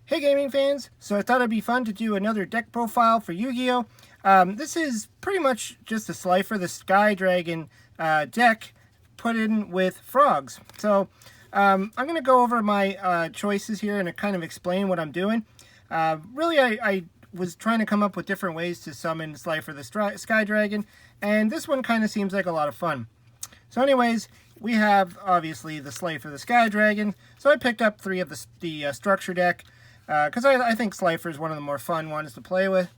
Hey gaming fans, so I thought it'd be fun to do another deck profile for Yu-Gi-Oh! This is pretty much just a Slifer the Sky Dragon deck put in with frogs. So I'm going to go over my choices here and kind of explain what I'm doing. Really, I was trying to come up with different ways to summon Slifer the Sky Dragon, and this one kind of seems like a lot of fun. So anyways, we have obviously the Slifer the Sky Dragon. So I picked up 3 of the structure deck because I think Slifer is one of the more fun ones to play with.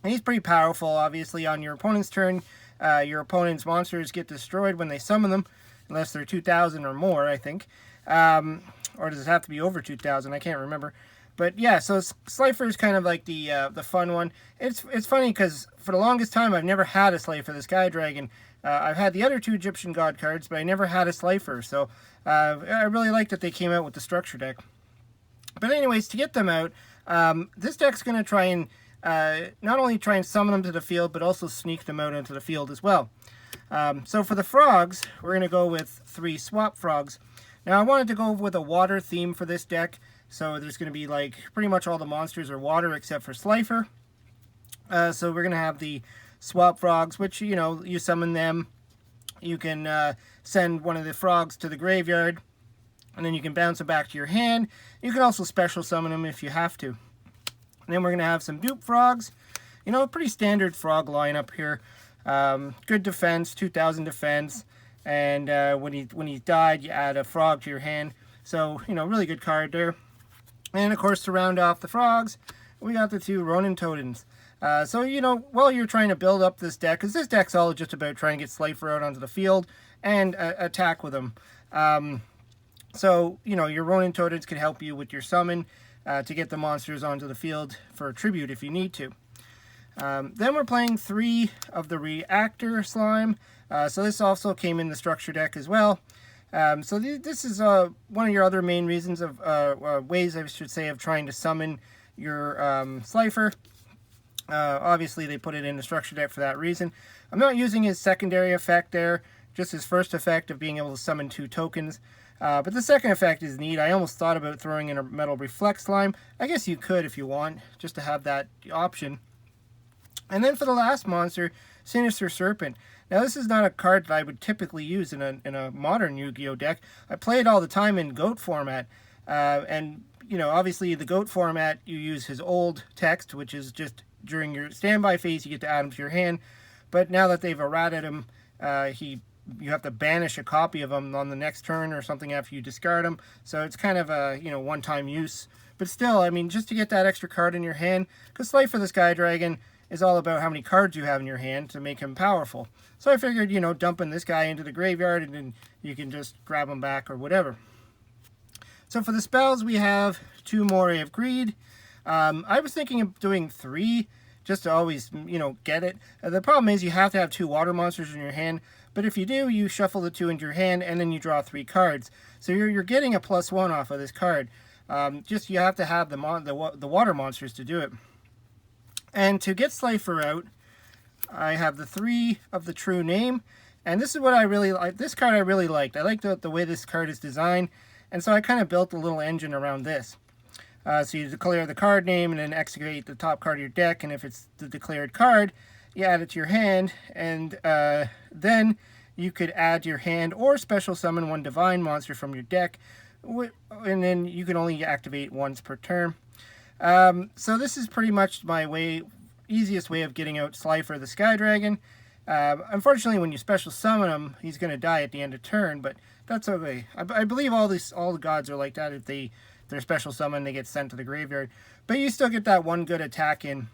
And he's pretty powerful, obviously. On your opponent's turn, your opponent's monsters get destroyed when they summon them, unless they're 2,000 or more, I think. Or does it have to be over 2,000? I can't remember. But yeah, so Slifer is kind of like the fun one. It's funny because for the longest time I've never had a Slifer the Sky Dragon. I've had the other 2 Egyptian God cards, but I never had a Slifer. So I really like that they came out with the structure deck. But anyways, to get them out, this deck's going to try and not only try and summon them to the field, but also sneak them out into the field as well. So for the frogs, we're going to go with 3 swap frogs. Now I wanted to go with a water theme for this deck. So there's going to be like pretty much all the monsters are water except for Slifer. So we're going to have the swap frogs, which, you know, you summon them. You can send one of the frogs to the graveyard, and then you can bounce it back to your hand. You can also special summon them if you have to. And then we're going to have some dupe frogs. You know, a pretty standard frog lineup here. Good defense, 2,000 defense. And when he died, you add a frog to your hand. So, you know, really good card there. And of course, to round off the frogs, we got the 2 Ronin Totems. So, you know, while you're trying to build up this deck, because this deck's all just about trying to get Slifer out onto the field and attack with him. So, you know, your Ronin Totems can help you with your summon to get the monsters onto the field for a tribute if you need to. Then we're playing 3 of the Reactor Slime. So this also came in the structure deck as well. So this is one of your other main reasons of ways, I should say, of trying to summon your Slifer. Obviously, they put it in the structure deck for that reason. I'm not using his secondary effect there, just his first effect of being able to summon 2 tokens. But the second effect is neat. I almost thought about throwing in a Metal Reflect Slime. I guess you could if you want, just to have that option. And then for the last monster, Sinister Serpent. Now this is not a card that I would typically use in a modern Yu-Gi-Oh deck. I play it all the time in GOAT format. And, you know, obviously the GOAT format, you use his old text, which is just during your standby phase, you get to add him to your hand. But now that they've errated him, you have to banish a copy of him on the next turn or something after you discard him. So it's kind of a, you know, one-time use. But still, I mean, just to get that extra card in your hand, because Slifer the Sky Dragon is all about how many cards you have in your hand to make him powerful. So I figured, you know, dumping this guy into the graveyard and then you can just grab him back or whatever. So for the spells, we have 2 Moray of Greed. I was thinking of doing 3 just to always, you know, get it. The problem is you have to have 2 water monsters in your hand. But if you do, you shuffle the 2 into your hand and then you draw 3 cards. So you're getting a +1 off of this card. Just you have to have the water monsters to do it. And to get Slifer out, I have the 3 of the True Name. And this is what I really like. This card I really liked. I like the way this card is designed. And so I kind of built a little engine around this. So you declare the card name and then execute the top card of your deck. And if it's the declared card, you add it to your hand. And then you could add to your hand or special summon 1 divine monster from your deck. And then you can only activate once per turn. So this is pretty much my easiest way of getting out Slifer the Sky Dragon. Unfortunately, when you special summon him, he's going to die at the end of turn, but that's okay. I believe all the gods are like that. If they're special summon, they get sent to the graveyard. But you still get that 1 good attack in.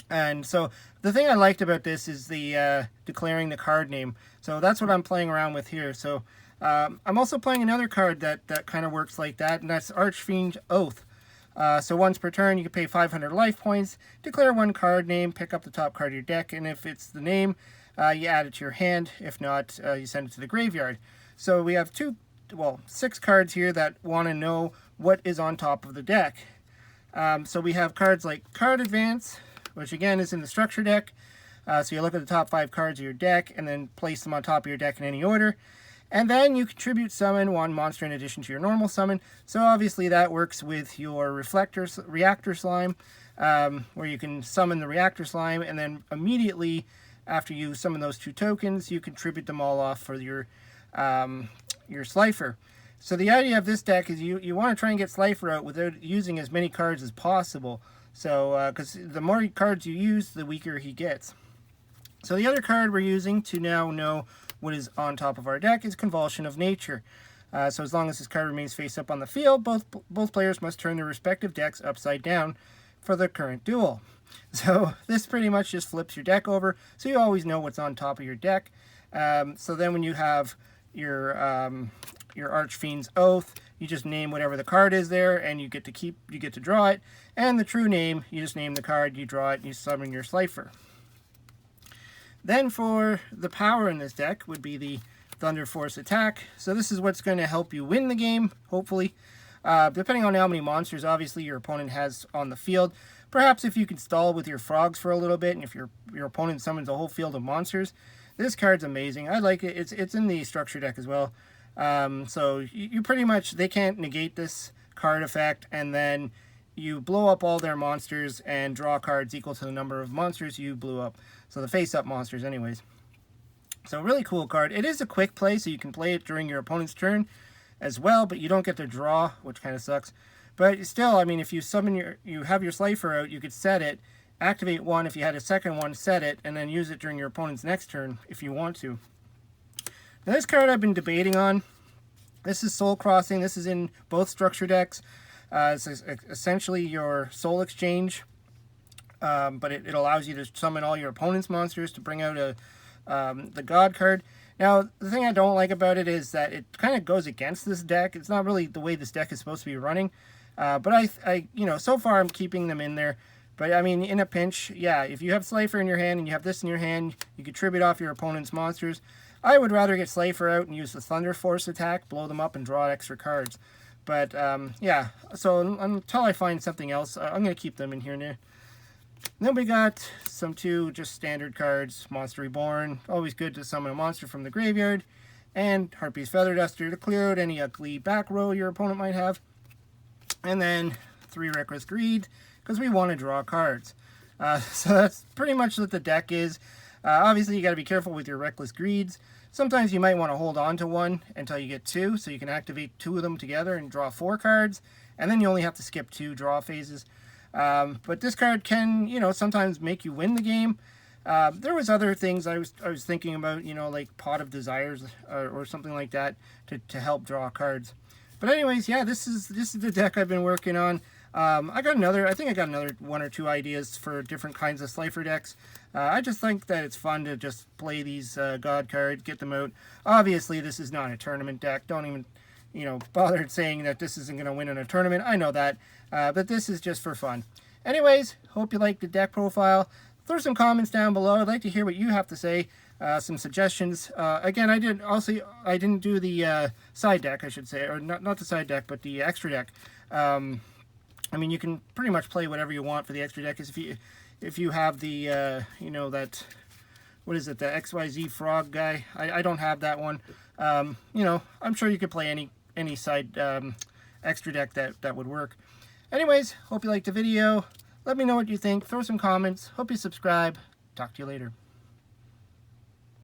And so the thing I liked about this is the declaring the card name. So that's what I'm playing around with here. So I'm also playing another card that kind of works like that, and that's Archfiend Oath. So once per turn, you can pay 500 life points, declare 1 card name, pick up the top card of your deck, and if it's the name, you add it to your hand. If not, you send it to the graveyard. So we have 6 cards here that want to know what is on top of the deck. So we have cards like Card Advance, which again is in the structure deck. So you look at the top 5 cards of your deck and then place them on top of your deck in any order. And then you contribute summon one monster in addition to your normal summon. So obviously that works with your reactor slime, where you can summon the reactor slime, and then immediately after you summon those 2 tokens, you contribute them all off for your Slifer. So the idea of this deck is you want to try and get Slifer out without using as many cards as possible. So, because the more cards you use, the weaker he gets. So the other card we're using to now know what is on top of our deck is Convulsion of Nature. So as long as this card remains face up on the field, both players must turn their respective decks upside down for the current duel. So this pretty much just flips your deck over, so you always know what's on top of your deck. So then when you have your Archfiend's Oath, you just name whatever the card is there, and you get to draw it. And the true name, you just name the card, you draw it, and you summon your Slifer. Then for the power in this deck would be the Thunder Force attack. So this is what's going to help you win the game, hopefully. Depending on how many monsters, obviously, your opponent has on the field. Perhaps if you can stall with your frogs for a little bit, and if your opponent summons a whole field of monsters, this card's amazing. I like it. It's in the structure deck as well. So you pretty much, they can't negate this card effect, and then you blow up all their monsters and draw cards equal to the number of monsters you blew up. So the face-up monsters anyways. So really cool card. It is a quick play, so you can play it during your opponent's turn as well, but you don't get to draw, which kind of sucks. But still, I mean, if you you have your Slifer out, you could set it, activate one. If you had a second one, set it, and then use it during your opponent's next turn if you want to. Now this card I've been debating on. This is Soul Crossing. This is in both structure decks. It's essentially your Soul Exchange, but it allows you to summon all your opponent's monsters to bring out the God card. Now, the thing I don't like about it is that it kind of goes against this deck. It's not really the way this deck is supposed to be running. But I so far I'm keeping them in there. But I mean, in a pinch, yeah, if you have Slifer in your hand and you have this in your hand, you contribute off your opponent's monsters. I would rather get Slifer out and use the Thunder Force attack, blow them up, and draw extra cards. But yeah, so until I find something else, I'm going to keep them in here now. Then we got some 2 just standard cards. Monster Reborn, always good to summon a monster from the graveyard. And Harpy's Feather Duster to clear out any ugly back row your opponent might have. And then 3 Reckless Greed, because we want to draw cards. So that's pretty much what the deck is. Obviously, you got to be careful with your Reckless Greeds. Sometimes you might want to hold on to one until you get 2, so you can activate 2 of them together and draw 4 cards. And then you only have to skip 2 draw phases. But this card can, sometimes make you win the game. There was other things I was thinking about, like Pot of Desires or something like that to help draw cards. But anyways, yeah, this is the deck I've been working on. I think I got another 1 or 2 ideas for different kinds of Slifer decks. I just think that it's fun to just play these God cards, get them out. Obviously, this is not a tournament deck. Don't even, bother saying that this isn't going to win in a tournament. I know that. But this is just for fun. Anyways, hope you liked the deck profile. Throw some comments down below. I'd like to hear what you have to say. Some suggestions. Again, I didn't do the side deck, I should say, or not the side deck, but the extra deck. I mean, you can pretty much play whatever you want for the extra deck. If you have the that, what is it, the XYZ frog guy. I don't have that one. I'm sure you could play any side extra deck that would work. Anyways, hope you liked the video. Let me know what you think. Throw some comments. Hope you subscribe. Talk to you later.